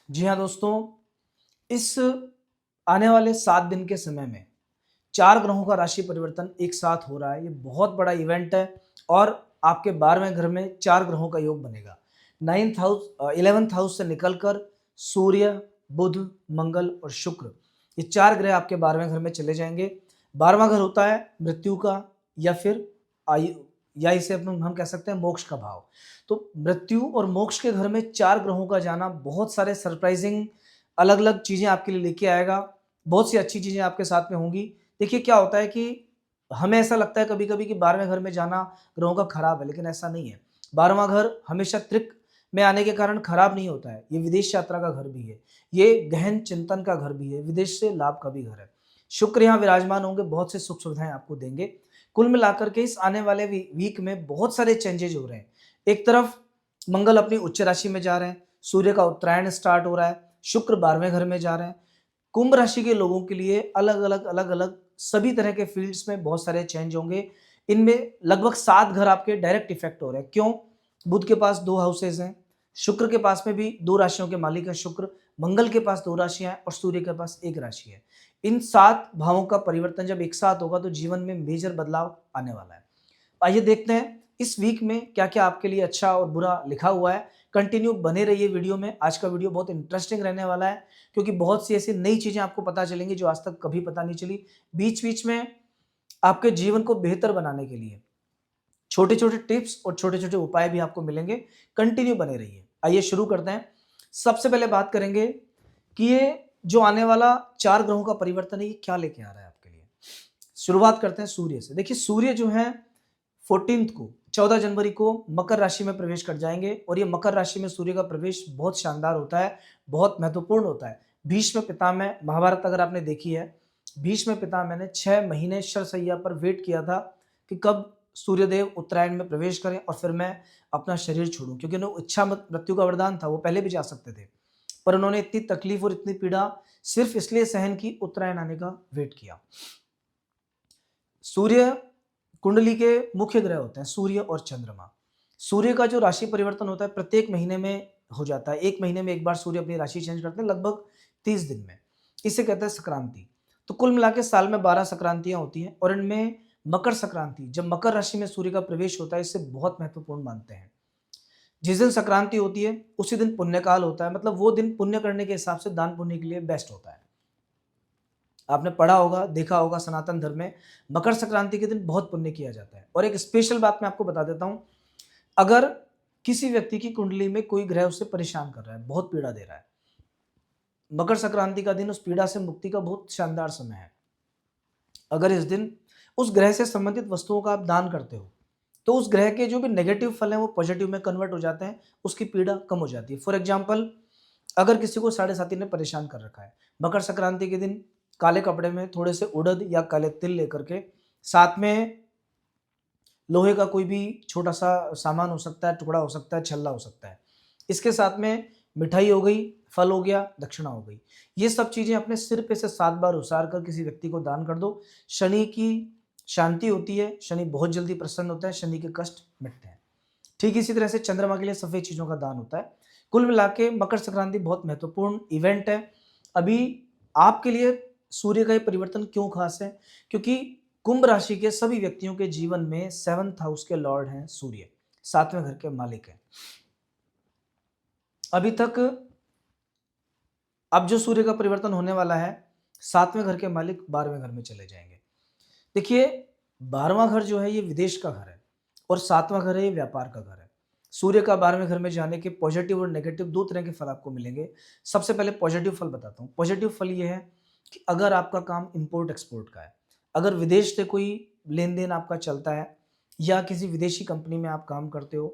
जी हाँ दोस्तों, इस आने वाले 7 दिन के समय में 4 ग्रहों का राशि परिवर्तन एक साथ हो रहा है। ये बहुत बड़ा इवेंट है और आपके 12वें घर में 4 ग्रहों का योग बनेगा। 11th हाउस से निकलकर सूर्य, बुध, मंगल और शुक्र, ये 4 ग्रह आपके 12वें घर में चले जाएँगे। 12वां घर होता है मृत्यु का या फिर आयु, या इसे हम कह सकते हैं मोक्ष का भाव। तो मृत्यु और मोक्ष के घर में 4 ग्रहों का जाना बहुत सारे सरप्राइजिंग अलग-अलग चीज़ें आपके लिए लेके आएगा। बहुत सी अच्छी चीज़ें आपके साथ में होंगी। देखिए क्या होता है कि हमें ऐसा लगता है कभी-कभी कि 12वें घर में जाना ग्रहों का खराब है, लेकिन ऐसा नहीं है। 12वां घर हमेशा त्रिक में आने के कारण खराब नहीं होता है। ये विदेश यात्रा का घर भी है। ये गहन चिंतन का घर भी है। विदेश से लाभ का भी घर है। शुक्र यहाँ विराजमान होंगे, बहुत से सुख सुविधाएँ आपको देंगे। कुल मिलाकर के इस आने वाले वीक में बहुत सारे चेंजेज हो रहे हैं। एक तरफ मंगल अपनी उच्च राशि में जा रहे हैं, सूर्य का उत्तरायण स्टार्ट हो रहा है, शुक्र 12वें घर में जा रहे हैं। कुंभ राशि के लोगों के लिए अलग-अलग सभी तरह के फील्ड्स में बहुत सारे चेंज होंगे। इनमें लगभग 7 घर आपके डायरेक्ट इफेक्ट हो रहे हैं। क्यों? बुध के पास 2 हाउसेज हैं, शुक्र के पास में भी 2 राशियों के मालिक है शुक्र, मंगल के पास 2 राशियाँ हैं और सूर्य के पास 1 राशि है। इन 7 भावों का परिवर्तन जब एक साथ होगा तो जीवन में मेजर बदलाव आने वाला है। आइए देखते हैं इस वीक में क्या-क्या आपके लिए अच्छा और बुरा लिखा हुआ है। कंटिन्यू बने रहिए वीडियो में। आज का वीडियो बहुत इंटरेस्टिंग रहने वाला है क्योंकि बहुत सी ऐसी नई चीज़ें आपको पता चलेंगी जो आज तक कभी पता नहीं चली। बीच-बीच में आपके जीवन को बेहतर बनाने के लिए छोटे-छोटे टिप्स और छोटे-छोटे उपाय भी आपको मिलेंगे। कंटिन्यू बने रहिए। आइए शुरू करते हैं। सबसे पहले बात करेंगे कि ये जो आने वाला 4 ग्रहों का परिवर्तन है, ये क्या लेके आ रहा है आपके लिए। शुरुआत करते हैं सूर्य से। देखिए सूर्य जो है 14th को 14 जनवरी को मकर राशि में प्रवेश कर जाएंगे और ये मकर राशि में सूर्य का प्रवेश बहुत शानदार होता है, बहुत महत्वपूर्ण होता है। भीष्म पितामह महाभारत अगर आपने देखी है, भीष्म पितामह ने 6 महीने शरशैया पर वेट किया था कि कब सूर्यदेव उत्तरायण में प्रवेश करें और फिर मैं अपना शरीर छोड़ूं, क्योंकि उन्हें इच्छा मृत्यु का वरदान था, वो पहले भी जा सकते थे। पर उन्होंने इतनी तकलीफ और इतनी पीड़ा सिर्फ इसलिए सहन की उत्तरायण आने का वेट किया। सूर्य कुंडली के मुख्य ग्रह होते हैं सूर्य और चंद्रमा। सूर्य का जो राशि परिवर्तन होता है प्रत्येक महीने में हो जाता है। 1 महीने में एक बार सूर्य अपनी राशि चेंज करते हैं, लगभग 30 दिन में। इसे कहते हैं संक्रांति। तो कुल मिला के साल में 12 संक्रांतियाँ होती हैं और इनमें मकर संक्रांति, जब मकर राशि में सूर्य का प्रवेश होता है, इसे बहुत महत्वपूर्ण मानते हैं। जिस दिन संक्रांति होती है उसी दिन पुण्यकाल होता है, मतलब वो दिन पुण्य करने के हिसाब से दान पुण्य के लिए बेस्ट होता है। आपने पढ़ा होगा, देखा होगा, सनातन धर्म में मकर संक्रांति के दिन बहुत पुण्य किया जाता है। और एक स्पेशल बात मैं आपको बता देता हूँ, अगर किसी व्यक्ति की कुंडली में कोई ग्रह उसे परेशान कर रहा है, बहुत पीड़ा दे रहा है, मकर संक्रांति का दिन उस पीड़ा से मुक्ति का बहुत शानदार समय है। अगर इस दिन उस ग्रह से संबंधित वस्तुओं का आप दान करते हो, तो उस ग्रह के जो भी नेगेटिव फल हैं वो पॉजिटिव में कन्वर्ट हो जाते हैं, उसकी पीड़ा कम हो जाती है। फॉर एग्जाम्पल, अगर किसी को साढ़े साथी ने परेशान कर रखा है, मकर संक्रांति के दिन काले कपड़े में थोड़े से उड़द या काले तिल लेकर के, साथ में लोहे का कोई भी छोटा सा सामान हो सकता है, टुकड़ा हो सकता है, छल्ला हो सकता है, इसके साथ में मिठाई हो गई, फल हो गया, दक्षिणा हो गई, ये सब चीजें अपने सिर पे से 7 बार उसार कर किसी व्यक्ति को दान कर दो। शनि की शांति होती है, शनि बहुत जल्दी प्रसन्न होता है, शनि के कष्ट मिटते हैं। ठीक इसी तरह से चंद्रमा के लिए सफेद चीजों का दान होता है। कुल मिला के मकर संक्रांति बहुत महत्वपूर्ण इवेंट है। अभी आपके लिए सूर्य का ये परिवर्तन क्यों खास है? क्योंकि कुंभ राशि के सभी व्यक्तियों के जीवन में 7th हाउस के लॉर्ड हैं सूर्य, 7वें घर के मालिक हैं। अभी तक अब जो सूर्य का परिवर्तन होने वाला है, 7वें घर के मालिक 12वें घर में चले जाएंगे। देखिए 12वां घर जो है ये विदेश का घर है और 7वां घर है ये व्यापार का घर है। सूर्य का 12वें घर में जाने के पॉजिटिव और नेगेटिव 2 तरह के फल आपको मिलेंगे। सबसे पहले पॉजिटिव फल बताता हूँ। पॉजिटिव फल ये है कि अगर आपका काम इम्पोर्ट एक्सपोर्ट का है, अगर विदेश से कोई लेन-देन आपका चलता है या किसी विदेशी कंपनी में आप काम करते हो,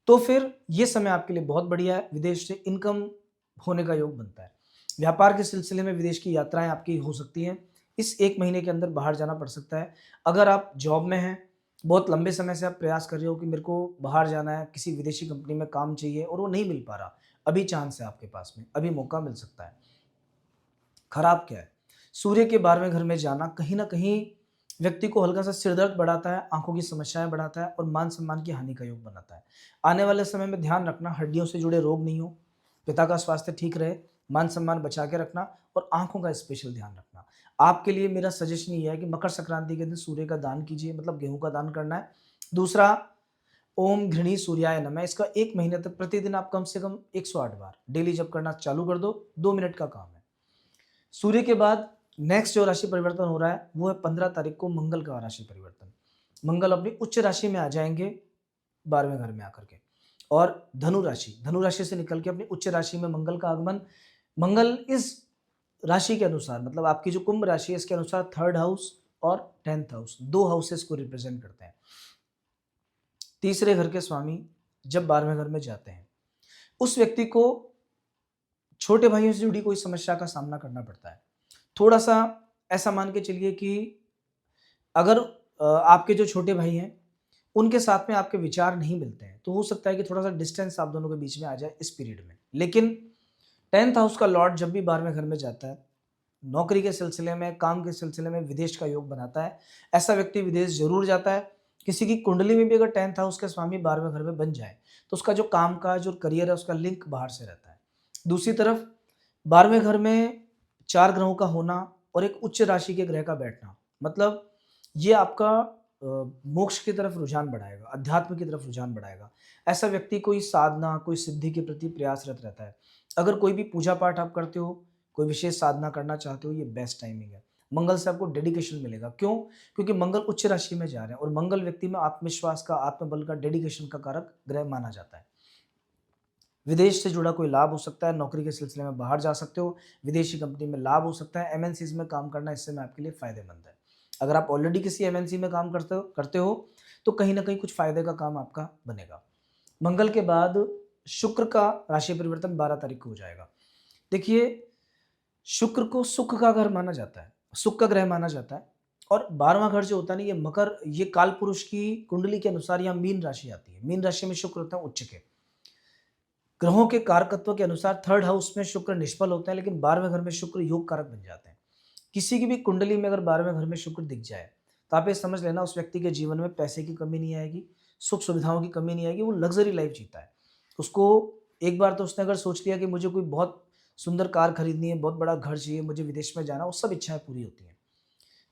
तो फिर ये समय आपके लिए बहुत बढ़िया है, विदेश से इनकम होने का योग बनता है। व्यापार के सिलसिले में विदेश की यात्राएँ आपकी हो सकती हैं। इस 1 महीने के अंदर बाहर जाना पड़ सकता है। अगर आप जॉब में हैं, बहुत लंबे समय से आप प्रयास कर रहे हो कि मेरे को बाहर जाना है, किसी विदेशी कंपनी में काम चाहिए और वो नहीं मिल पा रहा, अभी चांस है आपके पास में, अभी मौका मिल सकता है। खराब क्या है? सूर्य के 12वें घर में जाना कहीं न कहीं व्यक्ति को हल्का-सा सिर दर्द बढ़ाता है, आँखों की समस्याएँ बढ़ाता है और मान-सम्मान की हानि का योग बनाता है। आने वाले समय में ध्यान रखना हड्डियों से जुड़े रोग नहीं हो, पिता का स्वास्थ्य ठीक रहे, मान सम्मान बचा के रखना और आंखों का स्पेशल ध्यान रखना। आपके लिए मेरा सजेशन ये है कि मकर संक्रांति के दिन सूर्य का दान कीजिए, मतलब गेहूं का दान करना है। दूसरा, ओम घृणी सूर्याय नमः, इसका 1 महीने तक प्रतिदिन आप कम से कम 108 बार डेली जप करना चालू कर दो, 2 मिनट का काम है। सूर्य के बाद नेक्स्ट जो राशि परिवर्तन हो रहा है वो है 15 तारीख को मंगल का राशि परिवर्तन। मंगल अपनी उच्च राशि में आ जाएंगे 12वें घर में आकर के, और धनु राशि से निकल के अपनी उच्च राशि में मंगल का आगमन। मंगल इस राशि के अनुसार, मतलब आपकी जो कुंभ राशि है इसके अनुसार 3rd हाउस और 10th हाउस, 2 हाउसेस को रिप्रेजेंट करते हैं। तीसरे घर के स्वामी जब 12वें घर में जाते हैं, उस व्यक्ति को छोटे भाइयों से जुड़ी कोई समस्या का सामना करना पड़ता है। थोड़ा सा ऐसा मान के चलिए कि अगर आपके जो छोटे भाई हैं उनके साथ में आपके विचार नहीं मिलते हैं, तो हो सकता है कि थोड़ा सा डिस्टेंस आप दोनों के बीच में आ जाए इस पीरियड में। लेकिन 10th हाउस का लॉर्ड जब भी 12वें घर में जाता है, नौकरी के सिलसिले में, काम के सिलसिले में विदेश का योग बनाता है। ऐसा व्यक्ति विदेश जरूर जाता है। किसी की कुंडली में भी अगर 10th हाउस के स्वामी 12वें घर में बन जाए तो उसका जो कामकाज और करियर है उसका लिंक बाहर से रहता है। दूसरी तरफ 12वें घर में 4 ग्रहों का होना और एक उच्च राशि के ग्रह का बैठना, मतलब ये आपका मोक्ष की तरफ रुझान बढ़ाएगा, अध्यात्म की तरफ रुझान बढ़ाएगा। ऐसा व्यक्ति कोई साधना, कोई सिद्धि के प्रति प्रयासरत रहता है। अगर कोई भी पूजा पाठ आप करते हो, कोई विशेष साधना करना चाहते हो, ये बेस्ट टाइमिंग है। मंगल से आपको डेडिकेशन मिलेगा। क्यों? क्योंकि मंगल उच्च राशि में जा रहे हैं और मंगल व्यक्ति में आत्मविश्वास का, आत्मबल का, डेडिकेशन का कारक ग्रह माना जाता है। विदेश से जुड़ा कोई लाभ हो सकता है, नौकरी के सिलसिले में बाहर जा सकते हो, विदेशी कंपनी में लाभ हो सकता है, एमएनसीज में काम करना इससे में आपके लिए फायदेमंद है। अगर आप ऑलरेडी किसी एमएनसी में काम करते हो तो कहीं ना कहीं कुछ फायदे का काम आपका बनेगा। मंगल के बाद शुक्र का राशि परिवर्तन 12 तारीख को हो जाएगा। देखिए, शुक्र को सुख का घर माना जाता है, सुख का ग्रह माना जाता है। और 12वां घर जो होता है ना, ये मकर, ये काल पुरुष की कुंडली के अनुसार यहाँ मीन राशि आती है। मीन राशि में शुक्र होता है उच्च के। ग्रहों के कारकत्व के अनुसार 3rd हाउस में शुक्र निष्फल होते हैं, लेकिन 12वें घर में शुक्र योग कारक बन जाते हैं। किसी की भी कुंडली में अगर 12वें घर में शुक्र दिख जाए तो आप ये समझ लेना उस व्यक्ति के जीवन में पैसे की कमी नहीं आएगी, सुख सुविधाओं की कमी नहीं आएगी, वो लग्जरी लाइफ जीता है। उसको एक बार तो उसने अगर सोच लिया कि मुझे कोई बहुत सुंदर कार खरीदनी है, बहुत बड़ा घर चाहिए, मुझे विदेश में जाना, वो सब इच्छाएं पूरी होती हैं।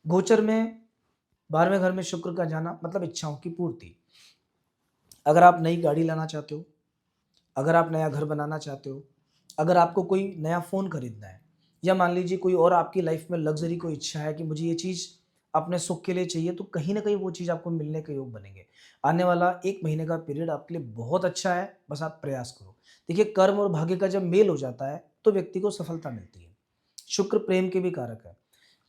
गोचर में 12वें घर में शुक्र का जाना मतलब इच्छाओं की पूर्ति। अगर आप नई गाड़ी लाना चाहते हो, अगर आप नया घर बनाना चाहते हो, अगर आपको कोई नया फ़ोन खरीदना है, या मान लीजिए कोई और आपकी लाइफ में लग्जरी कोई इच्छा है कि मुझे ये चीज़ अपने सुख के लिए चाहिए, तो कहीं ना कहीं वो चीज़ आपको मिलने के योग बनेंगे। आने वाला 1 महीने का पीरियड आपके लिए बहुत अच्छा है, बस आप प्रयास करो। देखिए, कर्म और भाग्य का जब मेल हो जाता है तो व्यक्ति को सफलता मिलती है। शुक्र प्रेम के भी कारक है।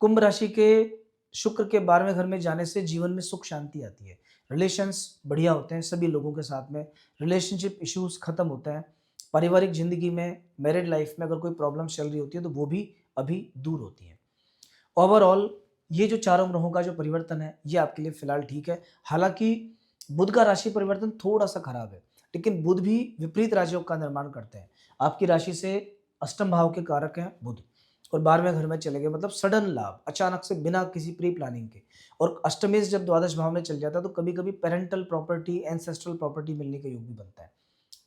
कुंभ राशि के शुक्र के 12वें घर में जाने से जीवन में सुख शांति आती है, रिलेशंस बढ़िया होते हैं सभी लोगों के साथ में, रिलेशनशिप इश्यूज खत्म होते हैं। पारिवारिक जिंदगी में, मैरिड लाइफ में अगर कोई प्रॉब्लम चल रही होती है तो वो भी अभी दूर होती है। ओवरऑल ये जो चारों ग्रहों का जो परिवर्तन है ये आपके लिए फिलहाल ठीक है। हालांकि बुध का राशि परिवर्तन थोड़ा सा खराब है, लेकिन बुध भी विपरीत राजयोग का निर्माण करते हैं। आपकी राशि से अष्टम भाव के कारक हैं बुध, और 12वें घर में चले गए, मतलब सडन लाभ, अचानक से, बिना किसी प्री प्लानिंग के। और अष्टमी से जब द्वादश भाव में चल जाता है तो कभी कभी पेरेंटल प्रॉपर्टी, एंसेस्ट्रल प्रॉपर्टी मिलने का योग भी बनता है।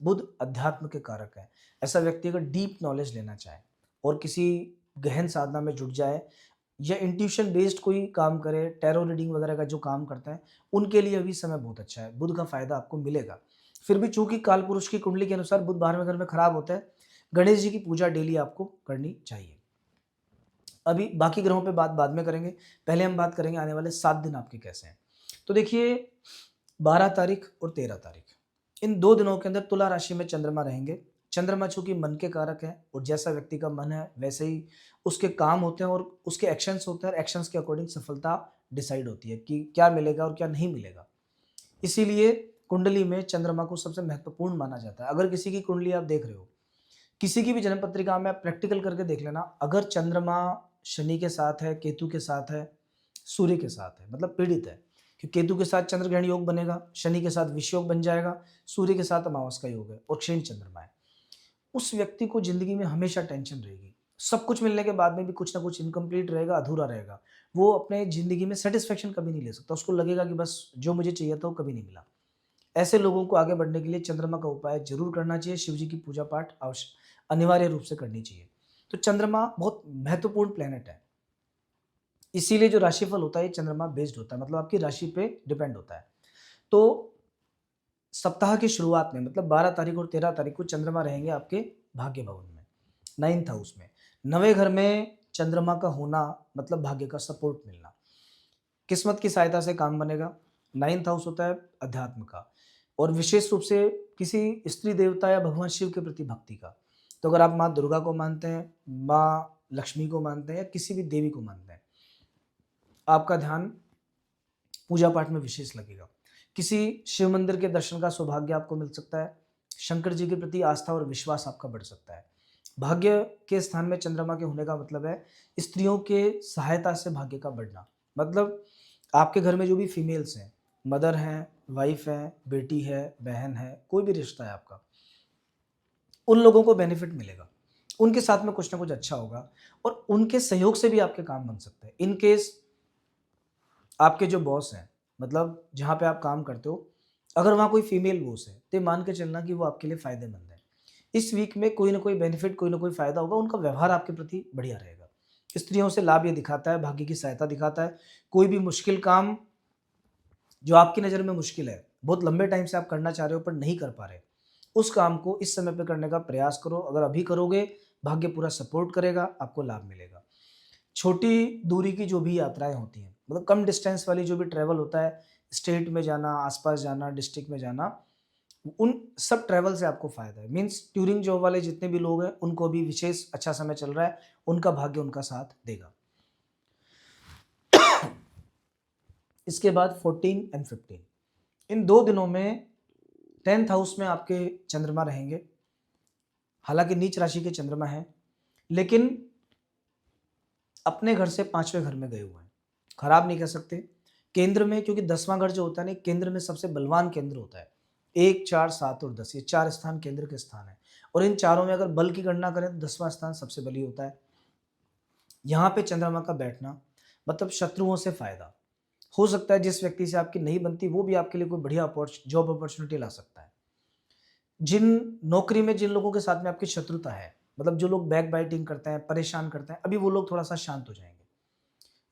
बुध अध्यात्म के कारक है। ऐसा व्यक्ति अगर डीप नॉलेज लेना चाहे और किसी गहन साधना में जुट जाए, या इंट्यूशन बेस्ड कोई काम करे, टैरो रीडिंग वगैरह का जो काम करता है, उनके लिए अभी समय बहुत अच्छा है, बुध का फायदा आपको मिलेगा। फिर भी चूंकि काल पुरुष की कुंडली के अनुसार बुध 12वें घर में खराब होता है, गणेश जी की पूजा डेली आपको करनी चाहिए। अभी बाकी ग्रहों पे बात बाद में करेंगे, पहले हम बात करेंगे आने वाले 7 दिन आपके कैसे हैं। तो देखिए, 12 तारीख और 13 तारीख, इन 2 दिनों के अंदर तुला राशि में चंद्रमा रहेंगे। चंद्रमा चूंकि मन के कारक है, और जैसा व्यक्ति का मन है वैसे ही उसके काम होते हैं और उसके एक्शंस होते हैं, और एक्शंस के अकॉर्डिंग सफलता डिसाइड होती है कि क्या मिलेगा और क्या नहीं मिलेगा। इसीलिए कुंडली में चंद्रमा को सबसे महत्वपूर्ण माना जाता है। अगर किसी की कुंडली आप देख रहे हो, किसी की भी जन्म पत्रिका में आप प्रैक्टिकल करके देख लेना, अगर चंद्रमा शनि के साथ है, केतु के साथ है, सूर्य के साथ है, मतलब पीड़ित है, कि केतु के साथ चंद्र ग्रहण योग बनेगा, शनि के साथ विष योग बन जाएगा, सूर्य के साथ अमावस का योग है और क्षीण चंद्रमा है, उस व्यक्ति को जिंदगी में हमेशा टेंशन रहेगी। सब कुछ मिलने के बाद में भी कुछ ना कुछ इनकम्प्लीट रहेगा, अधूरा रहेगा। वो अपने जिंदगी में सेटिस्फेक्शन कभी नहीं ले सकता, उसको लगेगा कि बस जो मुझे चाहिए था वो कभी नहीं मिला। ऐसे लोगों को आगे बढ़ने के लिए चंद्रमा का उपाय जरूर करना चाहिए, शिव जी की पूजा पाठ अवश्य अनिवार्य रूप से करनी चाहिए। तो चंद्रमा बहुत महत्वपूर्ण प्लेनेट है, इसीलिए जो राशिफल होता है ये चंद्रमा बेस्ड होता है, मतलब आपकी राशि पे डिपेंड होता है। तो सप्ताह की शुरुआत में मतलब 12 तारीख और 13 तारीख को चंद्रमा रहेंगे आपके भाग्य भवन में, 9th हाउस में। नवे घर में चंद्रमा का होना मतलब भाग्य का सपोर्ट मिलना, किस्मत की सहायता से काम बनेगा। 9th हाउस होता है अध्यात्म का, और विशेष रूप से किसी स्त्री देवता या भगवान शिव के प्रति भक्ति का। तो अगर आप माँ दुर्गा को मानते हैं, माँ लक्ष्मी को मानते हैं या किसी भी देवी को मानते हैं, आपका ध्यान पूजा पाठ में विशेष लगेगा। किसी शिव मंदिर के दर्शन का सौभाग्य आपको मिल सकता है। शंकर जी के प्रति आस्था और विश्वास आपका बढ़ सकता है। भाग्य के स्थान में चंद्रमा के होने का मतलब है स्त्रियों के सहायता से भाग्य का बढ़ना। मतलब आपके घर में जो भी फीमेल्स हैं, मदर हैं, वाइफ है, बेटी है, बहन है, कोई भी रिश्ता है आपका, उन लोगों को बेनिफिट मिलेगा, उनके साथ में कुछ ना कुछ अच्छा होगा और उनके सहयोग से भी आपके काम बन सकते हैं। इन केस आपके जो बॉस हैं, मतलब जहाँ पे आप काम करते हो, अगर वहाँ कोई फीमेल बॉस है तो मान के चलना कि वो आपके लिए फ़ायदेमंद है। इस वीक में कोई ना कोई बेनिफिट, कोई ना कोई फ़ायदा होगा, उनका व्यवहार आपके प्रति बढ़िया रहेगा। स्त्रियों से लाभ ये दिखाता है, भाग्य की सहायता दिखाता है। कोई भी मुश्किल काम जो आपकी नज़र में मुश्किल है, बहुत लंबे टाइम से आप करना चाह रहे हो पर नहीं कर पा रहे, उस काम को इस समय पे करने का प्रयास करो। अगर अभी करोगे, भाग्य पूरा सपोर्ट करेगा, आपको लाभ मिलेगा। छोटी दूरी की जो भी यात्राएँ होती हैं, मतलब कम डिस्टेंस वाली जो भी ट्रैवल होता है, स्टेट में जाना, आस-पास जाना, डिस्ट्रिक्ट में जाना, उन सब ट्रैवल से आपको फ़ायदा है। मीन्स टूरिंग जॉब वाले जितने भी लोग हैं, उनको अभी विशेष अच्छा समय चल रहा है, उनका भाग्य उनका साथ देगा। इसके बाद 14 एंड 15, इन 2 दिनों में 10th हाउस में आपके चंद्रमा रहेंगे। हालाँकि नीच राशि के चंद्रमा हैं, लेकिन अपने घर से 5वें घर में गए हुए हैं। खराब नहीं कह सकते। केंद्र में, क्योंकि 10वां घर जो होता है ना, केंद्र में सबसे बलवान केंद्र होता है। 1, 4, 7 और 10, ये 4 स्थान केंद्र के स्थान हैं और इन चारों में अगर बल की गणना करें तो 10वां स्थान सबसे बली होता है। यहाँ पे चंद्रमा का बैठना मतलब शत्रुओं से फायदा हो सकता है। जिस व्यक्ति से आपकी नहीं बनती वो भी आपके लिए कोई बढ़िया जॉब अपॉर्चुनिटी ला सकता है। जिन नौकरी में जिन लोगों के साथ में आपकी शत्रुता है, मतलब जो लोग बैक बाइटिंग करते हैं, परेशान करते हैं, अभी वो लोग थोड़ा सा शांत हो जाएंगे।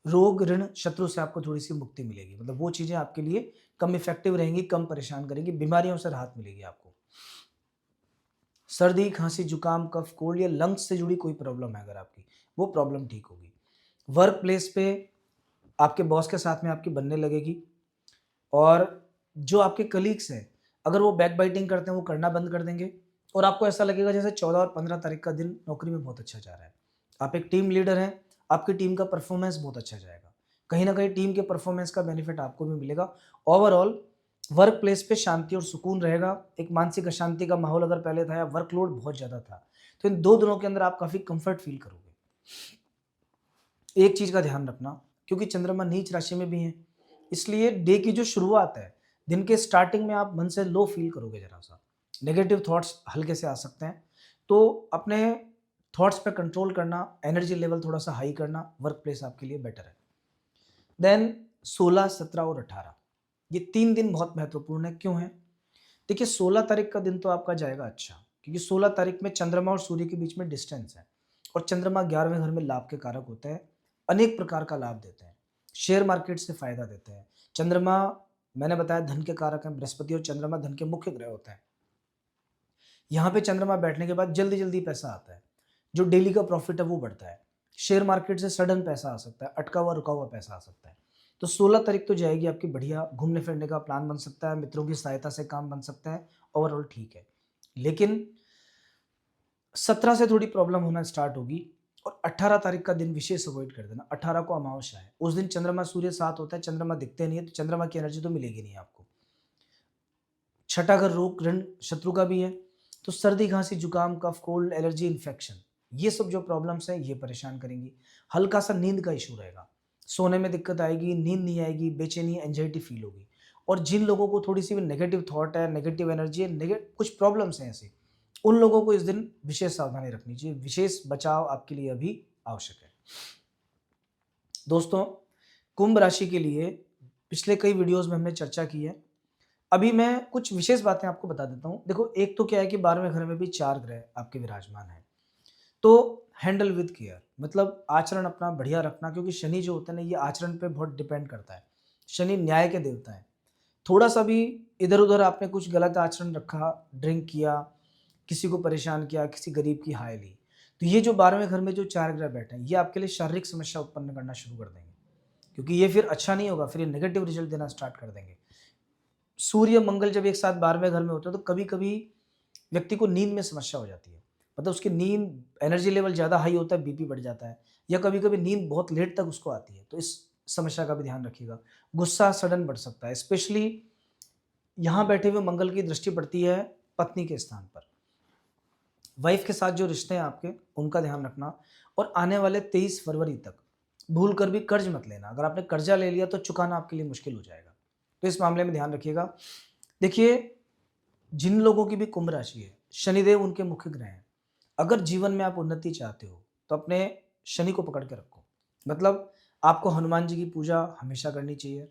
रोग, ऋण, शत्रु से आपको थोड़ी सी मुक्ति मिलेगी, मतलब वो चीजें आपके लिए कम इफेक्टिव रहेंगी, कम परेशान करेंगी, बीमारियों से राहत मिलेगी आपको। सर्दी, खांसी, जुकाम, कफ, कोल्ड या लंग्स से जुड़ी कोई प्रॉब्लम है अगर आपकी, वो प्रॉब्लम ठीक होगी। वर्क प्लेस पे आपके बॉस के साथ में आपकी बनने लगेगी और जो आपके कलीग्स हैं, अगर वो बैक बाइटिंग करते हैं, वो करना बंद कर देंगे और आपको ऐसा लगेगा जैसे 14 और 15 तारीख का दिन नौकरी में बहुत अच्छा जा रहा है। आप एक टीम लीडर हैं, आपकी टीम का परफॉर्मेंस बहुत अच्छा जाएगा। कहीं ना कहीं टीम के परफॉर्मेंस का बेनिफिट आपको भी मिलेगा। ओवरऑल वर्क प्लेस पे शांति और सुकून रहेगा। एक मानसिक अशांति का माहौल अगर पहले था या वर्कलोड बहुत ज़्यादा था, तो इन 2 दिनों के अंदर आप काफ़ी कंफर्ट फील करोगे। एक चीज़ का ध्यान रखना, क्योंकि चंद्रमा नीच राशि में भी है, इसलिए डे की जो शुरुआत है, दिन के स्टार्टिंग में आप मन से लो फील करोगे, जरा सा नेगेटिव थॉट्स हल्के से आ सकते हैं। तो अपने थॉट्स पे कंट्रोल करना, एनर्जी लेवल थोड़ा सा हाई करना, वर्क प्लेस आपके लिए बेटर है। देन 16, 17 और 18, ये 3 दिन बहुत महत्वपूर्ण है। क्यों है? देखिए 16 तारीख का दिन तो आपका जाएगा अच्छा, क्योंकि 16 तारीख में चंद्रमा और सूर्य के बीच में डिस्टेंस है और चंद्रमा 11वें घर में लाभ के कारक होते हैं, अनेक प्रकार का लाभ देते हैं, शेयर मार्केट से फायदा देते हैं। चंद्रमा, मैंने बताया, धन के कारक हैं। बृहस्पति और चंद्रमा धन के मुख्य ग्रह होते हैं। यहाँ पे चंद्रमा बैठने के बाद जल्दी जल्दी पैसा आता है, जो डेली का प्रॉफिट है वो बढ़ता है। शेयर मार्केट से सडन पैसा आ सकता है, अटका हुआ रुका हुआ पैसा आ सकता है। तो 16 तारीख तो जाएगी आपकी बढ़िया, घूमने फिरने का प्लान बन सकता है, मित्रों की सहायता से काम बन सकता है, ओवरऑल ठीक है। लेकिन 17 से थोड़ी प्रॉब्लम होना स्टार्ट होगी और 18 तारीख का दिन विशेष अवॉइड कर देना। 18 को अमावस्या है, उस दिन चंद्रमा सूर्य साथ होता है, चंद्रमा दिखते नहीं है, तो चंद्रमा की एनर्जी तो मिलेगी नहीं आपको। छठा घर रोग, ऋण, शत्रु का भी है, तो सर्दी, खांसी, जुकाम, कफ, कोल्ड, एलर्जी, इन्फेक्शन, ये सब जो प्रॉब्लम्स हैं ये परेशान करेंगी। हल्का सा नींद का इशू रहेगा, सोने में दिक्कत आएगी, नींद नहीं आएगी, बेचैनी, एंजाइटी फील होगी। और जिन लोगों को थोड़ी सी भी नेगेटिव थॉट है, नेगेटिव एनर्जी है, कुछ प्रॉब्लम्स हैं ऐसे, उन लोगों को इस दिन विशेष सावधानी रखनी चाहिए। विशेष बचाव आपके लिए अभी आवश्यक है। दोस्तों, कुंभ राशि के लिए पिछले कई वीडियोस में हमने चर्चा की है। अभी मैं कुछ विशेष बातें आपको बता देता हूँ। देखो, एक तो क्या है कि 12वें घर में भी 4 ग्रह आपके विराजमान हैं। तो हैंडल विद केयर, मतलब आचरण अपना बढ़िया रखना, क्योंकि शनि जो होता है ना ये आचरण पे बहुत डिपेंड करता है। शनि न्याय के देवता है। थोड़ा सा भी इधर उधर आपने कुछ गलत आचरण रखा, ड्रिंक किया, किसी को परेशान किया, किसी गरीब की हाय ली, तो ये जो 12वें घर में जो 4 ग्रह बैठे हैं ये आपके लिए शारीरिक समस्या उत्पन्न करना शुरू कर देंगे, क्योंकि ये फिर अच्छा नहीं होगा, फिर ये नेगेटिव रिजल्ट देना स्टार्ट कर देंगे। सूर्य मंगल जब एक साथ 12वें घर में होते हैं तो कभी कभी व्यक्ति को नींद में समस्या हो जाती है, मतलब उसकी नींद एनर्जी लेवल ज़्यादा हाई होता है, बीपी बढ़ जाता है, या कभी कभी नींद बहुत लेट तक उसको आती है, तो इस समस्या का भी ध्यान रखिएगा। गुस्सा सडन बढ़ सकता है, स्पेशली यहाँ बैठे हुए मंगल की दृष्टि पड़ती है पत्नी के स्थान पर। वाइफ के साथ जो रिश्ते हैं आपके उनका ध्यान रखना, और आने वाले 23 फरवरी तक भूल कर भी कर्ज मत लेना। अगर आपने कर्जा ले लिया तो चुकाना आपके लिए मुश्किल हो जाएगा, तो इस मामले में ध्यान रखिएगा। देखिए, जिन लोगों की भी कुंभ राशि है, शनिदेव उनके मुख्य ग्रह हैं। अगर जीवन में आप उन्नति चाहते हो तो अपने शनि को पकड़ के रखो, मतलब आपको हनुमान जी की पूजा हमेशा करनी चाहिए,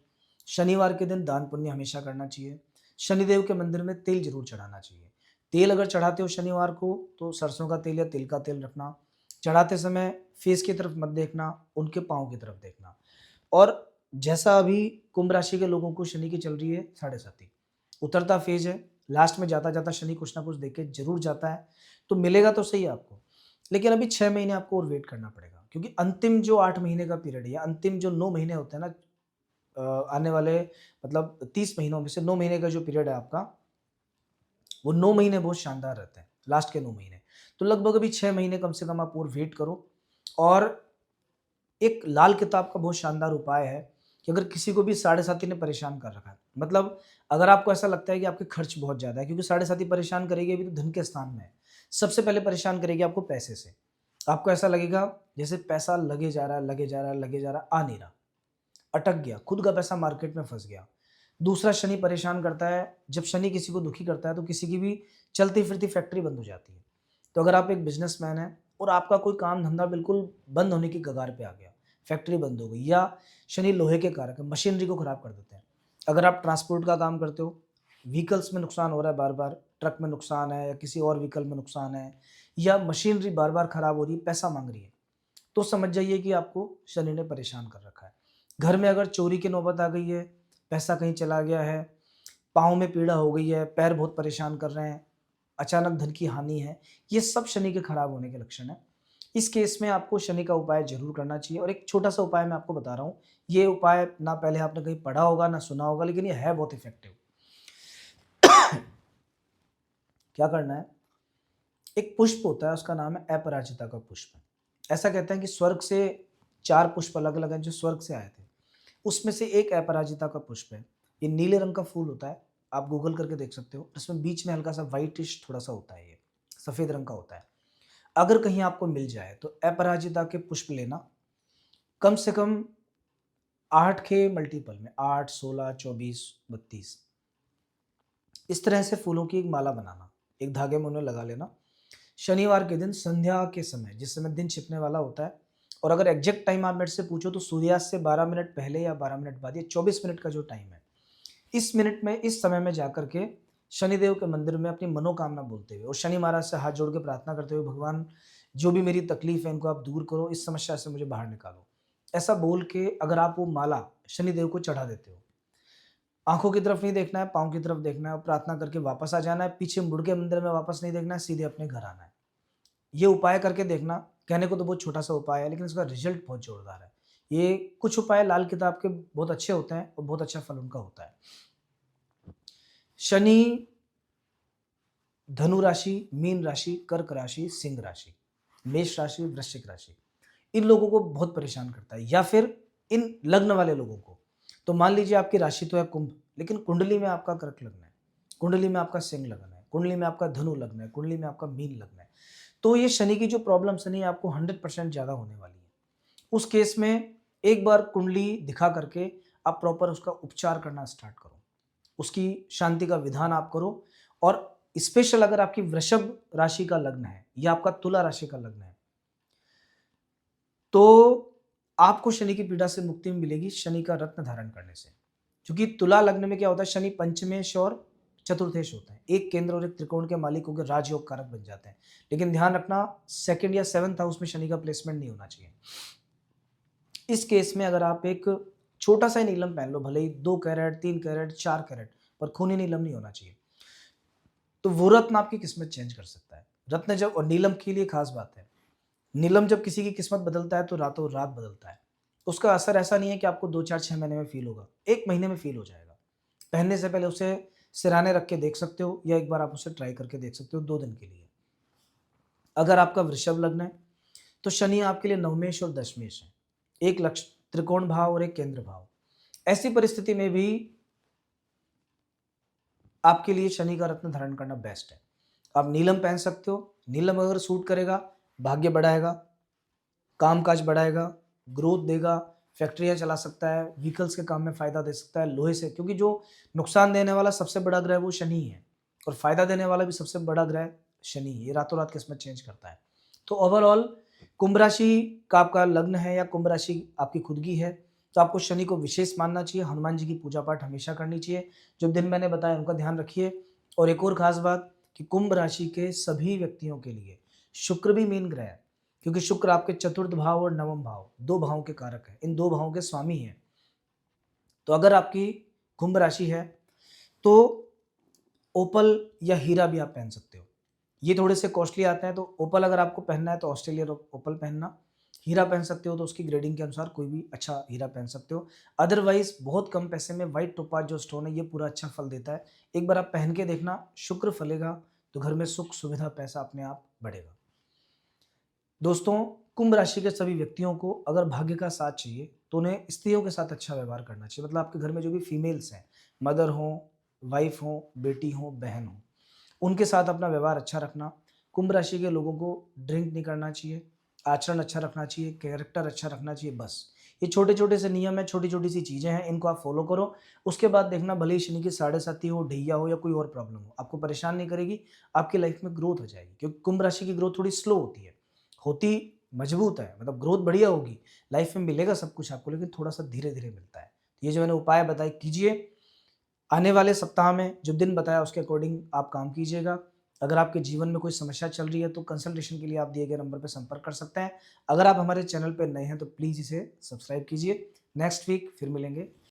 शनिवार के दिन दान पुण्य हमेशा करना चाहिए, शनिदेव के मंदिर में तेल जरूर चढ़ाना चाहिए। तेल अगर चढ़ाते हो शनिवार को तो सरसों का तेल या तिल का तेल रखना। चढ़ाते समय फेस की तरफ मत देखना, उनके पाँव की तरफ देखना। और जैसा अभी कुंभ राशि के लोगों को शनि की चल रही है 7.5, उतरता फेज है, लास्ट में जाता जाता शनि कुछ ना कुछ देके जरूर जाता है, तो मिलेगा तो सही आपको, लेकिन अभी 6 महीने आपको और वेट करना पड़ेगा, क्योंकि अंतिम जो 8 महीने का पीरियड है या अंतिम जो 9 महीने होते हैं ना, आने वाले मतलब 30 महीनों में से 9 महीने का जो पीरियड है आपका, वो 9 महीने बहुत शानदार रहते हैं, लास्ट के 9 महीने। तो लगभग अभी 6 महीने कम से कम आप और वेट करो। और एक लाल किताब का बहुत शानदार उपाय है कि अगर किसी को भी 7.5 ने परेशान कर रखा है, मतलब अगर आपको ऐसा लगता है कि आपके खर्च बहुत ज़्यादा है, क्योंकि 7.5 परेशान करेगी, अभी तो धन के स्थान में है, सबसे पहले परेशान करेगी आपको पैसे से। आपको ऐसा लगेगा जैसे पैसा लगे जा रहा है, लगे जा रहा है, लगे जा रहा है, आ नहीं रहा, अटक गया, खुद का पैसा मार्केट में फंस गया। दूसरा, शनि परेशान करता है, जब शनि किसी को दुखी करता है तो किसी की भी चलती फिरती फैक्ट्री बंद हो जाती है। तो अगर आप एक बिजनेसमैन हैं और आपका कोई काम धंधा बिल्कुल बंद होने की कगार पे आ गया, फैक्ट्री बंद हो गई, या शनि लोहे के कारक है, मशीनरी को खराब कर देते हैं। अगर आप ट्रांसपोर्ट का काम करते हो, व्हीकल्स में नुकसान हो रहा है बार बार, ट्रक में नुकसान है या किसी और व्हीकल में नुकसान है, या मशीनरी बार बार खराब हो रही है, पैसा मांग रही है, तो समझ जाइए कि आपको शनि ने परेशान कर रखा है। घर में अगर चोरी की नौबत आ गई है, पैसा कहीं चला गया है, पाँव में पीड़ा हो गई है, पैर बहुत परेशान कर रहे हैं, अचानक धन की हानि है, ये सब शनि के खराब होने के लक्षण हैं। इस केस में आपको शनि का उपाय जरूर करना चाहिए, और एक छोटा सा उपाय मैं आपको बता रहा हूँ। ये उपाय ना पहले आपने कहीं पढ़ा होगा ना सुना होगा, लेकिन ये है बहुत इफेक्टिव। क्या करना है, एक पुष्प होता है, उसका नाम है अपराजिता का पुष्प। ऐसा कहते हैं कि स्वर्ग से 4 पुष्प अलग अलग हैं जो स्वर्ग से आए थे, उसमें से एक अपराजिता का पुष्प है। ये नीले रंग का फूल होता है, आप गूगल करके देख सकते हो। इसमें बीच में हल्का सा व्हाइटिश थोड़ा सा होता है, ये सफेद रंग का होता है। अगर कहीं आपको मिल जाए तो अपराजिता के पुष्प लेना, कम से कम 8 के मल्टीपल में, 8, 16, 24, 32, इस तरह से फूलों की एक माला बनाना, एक धागे में उन्हें लगा लेना। शनिवार के दिन संध्या के समय, जिस समय दिन छिपने वाला होता है, और अगर एग्जैक्ट टाइम आप मेरे से पूछो तो सूर्यास्त से 12 मिनट पहले या 12 मिनट बाद, ये 24 मिनट का जो टाइम है, इस मिनट में, इस समय में जाकर के शनिदेव के मंदिर में अपनी मनोकामना बोलते हुए और शनि महाराज से हाथ जोड़ के प्रार्थना करते हुए, भगवान जो भी मेरी तकलीफ है इनको आप दूर करो, इस समस्या से मुझे बाहर निकालो, ऐसा बोल के अगर आप वो माला शनिदेव को चढ़ा देते हो, आंखों की तरफ नहीं देखना है, पाँव की तरफ देखना है, और प्रार्थना करके वापस आ जाना है, पीछे मुड़ के मंदिर में वापस नहीं देखना है, सीधे अपने घर आना है। ये उपाय करके देखना। कहने को तो बहुत छोटा सा उपाय है, लेकिन इसका रिजल्ट बहुत जोरदार है। ये कुछ उपाय लाल किताब के बहुत अच्छे होते हैं और बहुत अच्छा फल उनका होता है। शनि धनु राशि, मीन राशि, कर्क राशि, सिंह राशि, मेष राशि, वृश्चिक राशि, इन लोगों को बहुत परेशान करता है, या फिर इन लग्न वाले लोगों को। तो मान लीजिए आपकी राशि तो है कुंभ, लेकिन कुंडली में आपका कर्क लग्न है, कुंडली में आपका सिंह लग्न है, कुंडली में आपका धनु लग्न है, कुंडली में आपका मीन लग्न है, तो ये शनि की जो प्रॉब्लम शनि आपको 100% ज़्यादा होने वाली है। उस केस में एक बार कुंडली दिखा करके आप प्रॉपर उसका उपचार करना स्टार्ट करो, उसकी शांति का विधान आप करो। और स्पेशल अगर आपकी वृषभ राशि का लग्न है या आपका तुला राशि का लग्न है, तो आपको शनि की पीड़ा से मुक्ति मिलेगी शनि का रत्न धारण करने से। क्योंकि तुला लग्न में क्या होता है, शनि पंचमेश और चतुर्थेश होते हैं। एक केंद्र और एक त्रिकोण के मालिक होकर राजयोग कारक बन जाते हैं। लेकिन ध्यान रखना, सेकंड या सेवंथ हाउस में शनि का प्लेसमेंट नहीं होना चाहिए। इस केस में अगर आप एक छोटा सा ही नीलम पहन लो, भले ही 2 कैरेट, 3 कैरेट, 4 कैरेट, पर खूनी नीलम नहीं होना चाहिए, तो वो रत्न आपकी किस्मत चेंज कर सकता है। रत्न जब, और नीलम के लिए खास बात है, नीलम जब किसी की किस्मत बदलता है तो रातों रात बदलता है। उसका असर ऐसा नहीं है कि आपको 2, 4, 6 महीने में फील होगा, 1 महीने में फील हो जाएगा। पहनने से पहले उसे सिरहाने रख के देख सकते हो, या एक बार आप उसे ट्राई करके देख सकते हो 2 दिन के लिए। अगर आपका वृषभ लग्न है तो शनि आपके लिए नवमेश और दशमेश है, एक लक्ष्य त्रिकोण भाव और एक केंद्र भाव। ऐसी परिस्थिति में भी आपके लिए शनि का रत्न धारण करना बेस्ट है। आप नीलम पहन सकते हो, नीलम अगर सूट करेगा, भाग्य बढ़ाएगा, कामकाज बढ़ाएगा, ग्रोथ देगा, फैक्ट्रियां चला सकता है, व्हीकल्स के काम में फायदा दे सकता है लोहे से, क्योंकि जो नुकसान देने वाला सबसे बड़ा ग्रह वो शनि है, और फायदा देने वाला भी सबसे बड़ा ग्रह शनि है। ये रातों रात किस्मत चेंज करता है। तो ओवरऑल कुंभ राशि का आपका लग्न है या कुंभ राशि आपकी खुद की है, तो आपको शनि को विशेष मानना चाहिए। हनुमान जी की पूजा पाठ हमेशा करनी चाहिए। जो दिन मैंने बताया उनका ध्यान रखिए। और एक और खास बात कि कुंभ राशि के सभी व्यक्तियों के लिए शुक्र भी मेन ग्रह है, क्योंकि शुक्र आपके चतुर्थ भाव और नवम भाव, 2 भावों के कारक है, इन 2 भावों के स्वामी हैं। तो अगर आपकी कुंभ राशि है तो ओपल या हीरा भी आप पहन सकते हो। ये थोड़े से कॉस्टली आते हैं, तो ओपल अगर आपको पहनना है तो ऑस्ट्रेलियन ओपल पहनना। हीरा पहन सकते हो तो उसकी ग्रेडिंग के अनुसार कोई भी अच्छा हीरा पहन सकते हो। अदरवाइज बहुत कम पैसे में व्हाइट टोपाज जो स्टोन है ये पूरा अच्छा फल देता है। एक बार आप पहन के देखना, शुक्र फलेगा तो घर में सुख सुविधा पैसा अपने आप बढ़ेगा। दोस्तों, कुंभ राशि के सभी व्यक्तियों को अगर भाग्य का साथ चाहिए तो उन्हें स्त्रियों के साथ अच्छा व्यवहार करना चाहिए। मतलब आपके घर में जो भी फीमेल्स हैं, मदर हो, वाइफ हो, बेटी हो, बहन हो, उनके साथ अपना व्यवहार अच्छा रखना। कुंभ राशि के लोगों को ड्रिंक नहीं करना चाहिए, आचरण अच्छा रखना चाहिए, कैरेक्टर अच्छा रखना चाहिए। बस ये छोटे छोटे से नियम है, छोटी छोटी सी चीज़ें हैं, इनको आप फॉलो करो। उसके बाद देखना, भले ही शनि की 7.5 हो, ढैया हो या कोई और प्रॉब्लम हो, आपको परेशान नहीं करेगी। आपकी लाइफ में ग्रोथ हो जाएगी, क्योंकि कुंभ राशि की ग्रोथ थोड़ी स्लो होती है, होती मजबूत है। मतलब ग्रोथ बढ़िया होगी, लाइफ में मिलेगा सब कुछ आपको, लेकिन थोड़ा सा धीरे धीरे मिलता है। ये जो मैंने उपाय बताए कीजिए। आने वाले सप्ताह में जो दिन बताया उसके अकॉर्डिंग आप काम कीजिएगा। अगर आपके जीवन में कोई समस्या चल रही है तो कंसल्टेशन के लिए आप दिए गए नंबर पर संपर्क कर सकते हैं। अगर आप हमारे चैनल पर नए हैं तो प्लीज़ इसे सब्सक्राइब कीजिए। नेक्स्ट वीक फिर मिलेंगे।